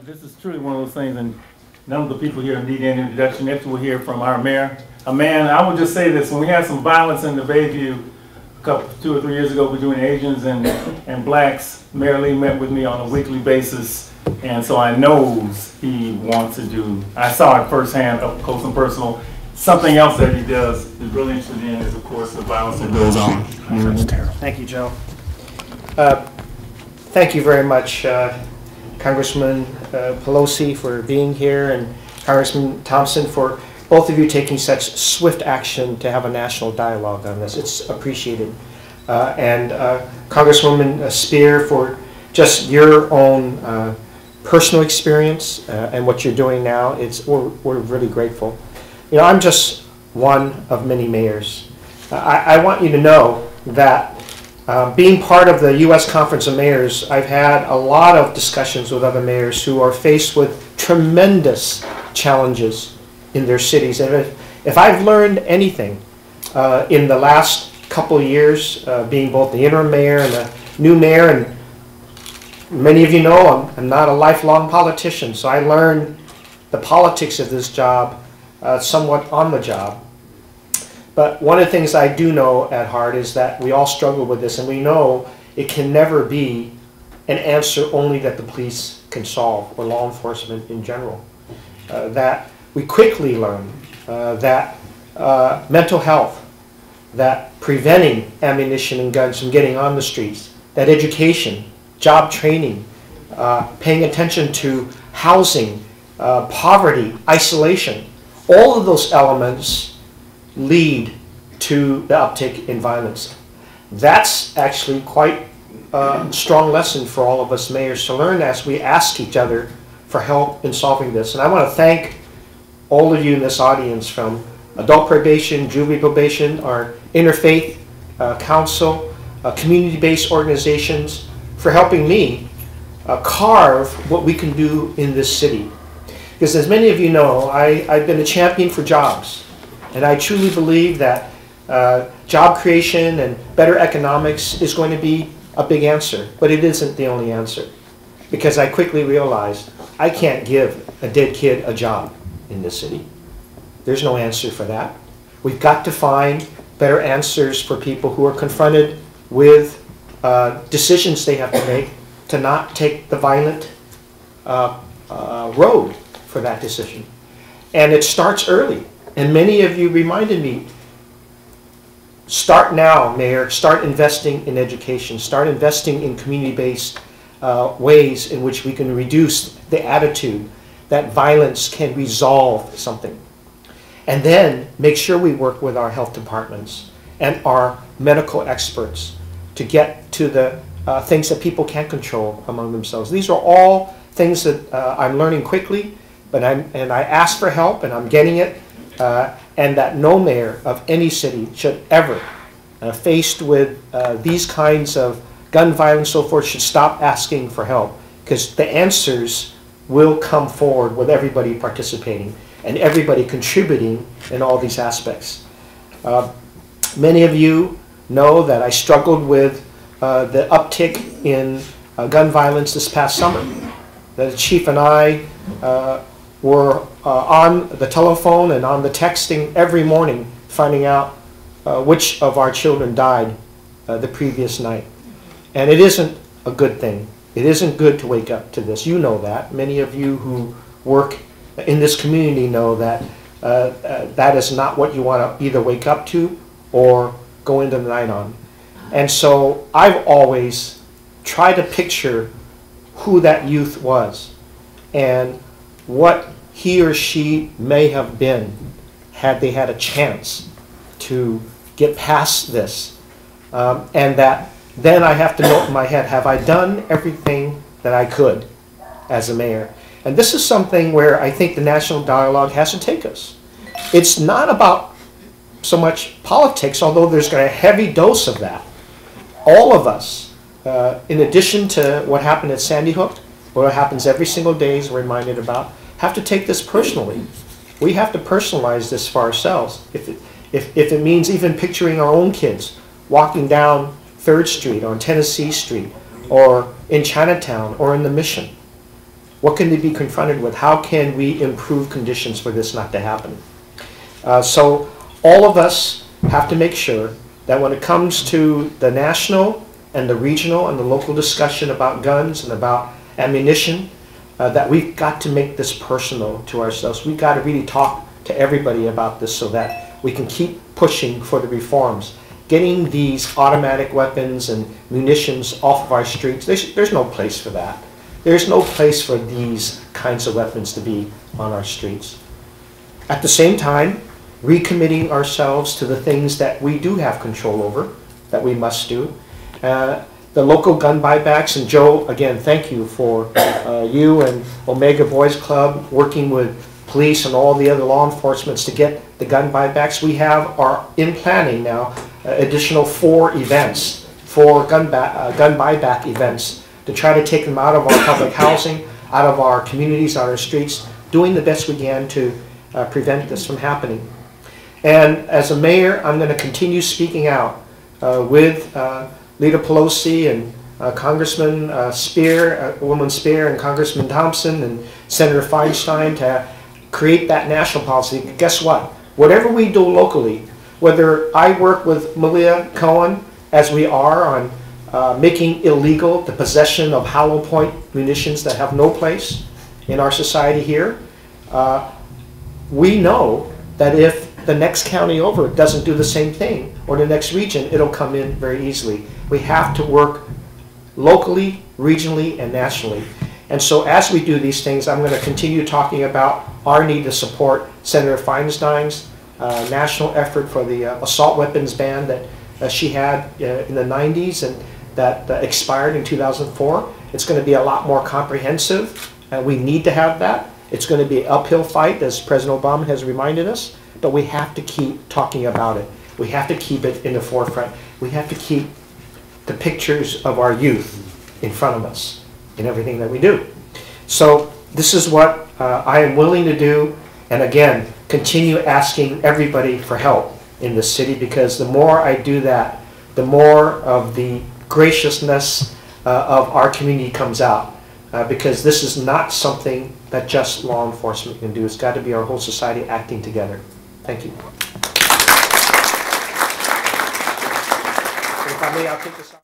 This is truly one of those things, and none of the people here need any introduction. Next, we'll hear from our mayor. A man, I will just say this, when we had some violence in the Bayview two or three years ago between Asians and blacks, Mayor Lee met with me on a weekly basis, and so I knows he wants to do, I saw it firsthand, up close and personal. Something else that he does is really interested in is, of course, the violence that goes on. That's terrible. Thank you, Joe. Thank you very much, Congressman Pelosi, for being here, and Congressman Thompson, for both of you taking such swift action to have a national dialogue on this. It's appreciated. And Congresswoman Spear, for just your own personal experience and what you're doing now. We're really grateful. You know, I'm just one of many mayors. I want you to know that being part of the U.S. Conference of Mayors, I've had a lot of discussions with other mayors who are faced with tremendous challenges in their cities. And if I've learned anything in the last couple of years, being both the interim mayor and the new mayor, and many of you know I'm not a lifelong politician, so I learned the politics of this job somewhat on the job. But one of the things I do know at heart is that we all struggle with this, and we know it can never be an answer only that the police can solve, or law enforcement in general. That we quickly learn that mental health, that preventing ammunition and guns from getting on the streets, that education, job training, paying attention to housing, poverty, isolation, all of those elements lead to the uptick in violence. That's actually quite a strong lesson for all of us mayors to learn as we ask each other for help in solving this. And I want to thank all of you in this audience, from adult probation, juvenile probation, our interfaith council, community-based organizations, for helping me carve what we can do in this city. Because as many of you know, I've been a champion for jobs. And I truly believe that job creation and better economics is going to be a big answer. But it isn't the only answer. Because I quickly realized I can't give a dead kid a job in this city. There's no answer for that. We've got to find better answers for people who are confronted with decisions they have to make to not take the violent road for that decision. And it starts early. And many of you reminded me, start now, Mayor, start investing in education, start investing in community-based ways in which we can reduce the attitude that violence can resolve something. And then make sure we work with our health departments and our medical experts to get to the things that people can't control among themselves. These are all things that I'm learning quickly, but I ask for help, and I'm getting it. And that no mayor of any city should ever, faced with these kinds of gun violence and so forth, should stop asking for help, because the answers will come forward with everybody participating and everybody contributing in all these aspects. Many of you know that I struggled with the uptick in gun violence this past summer. The chief and I were on the telephone and on the texting every morning, finding out which of our children died the previous night. And it isn't a good thing. It isn't good to wake up to this. You know that. Many of you who work in this community know that that is not what you want to either wake up to or go into the night on. And so I've always tried to picture who that youth was and what he or she may have been had they had a chance to get past this. And that then I have to note in my head, have I done everything that I could as a mayor? And this is something where I think the national dialogue has to take us. It's not about so much politics, although there's got a heavy dose of that. All of us, in addition to what happened at Sandy Hook, what happens every single day is reminded about, have to take this personally. We have to personalize this for ourselves. If it means even picturing our own kids walking down 3rd Street or on Tennessee Street or in Chinatown or in the Mission, What can they be confronted with? How can we improve conditions for this not to happen? So all of us have to make sure that when it comes to the national and the regional and the local discussion about guns and about ammunition, that we've got to make this personal to ourselves. We've got to really talk to everybody about this so that we can keep pushing for the reforms. Getting these automatic weapons and munitions off of our streets, there's no place for that. There's no place for these kinds of weapons to be on our streets. At the same time, recommitting ourselves to the things that we do have control over, that we must do. The local gun buybacks, and Joe, again, thank you for you and Omega Boys Club working with police and all the other law enforcement to get the gun buybacks. We are in planning now additional 4 events, 4 gun buyback events to try to take them out of our public housing, out of our communities, out of our streets, doing the best we can to prevent this from happening. And as a mayor, I'm going to continue speaking out with Leader Pelosi and Congressman Woman Spear and Congressman Thompson and Senator Feinstein to create that national policy. Guess what? Whatever we do locally, whether I work with Malia Cohen, as we are on making illegal the possession of hollow point munitions that have no place in our society here, we know that if the next county over doesn't do the same thing, or the next region, it'll come in very easily. We have to work locally, regionally, and nationally. And so as we do these things, I'm going to continue talking about our need to support Senator Feinstein's national effort for the assault weapons ban that she had in the 90s and that expired in 2004. It's going to be a lot more comprehensive, and we need to have that. It's going to be an uphill fight, as President Obama has reminded us, but we have to keep talking about it. We have to keep it in the forefront. We have to keep the pictures of our youth in front of us in everything that we do. So this is what I am willing to do, and again, continue asking everybody for help in this city, because the more I do that, the more of the graciousness of our community comes out. Because this is not something that just law enforcement can do. It's got to be our whole society acting together. Thank you. If I may, I'll take this.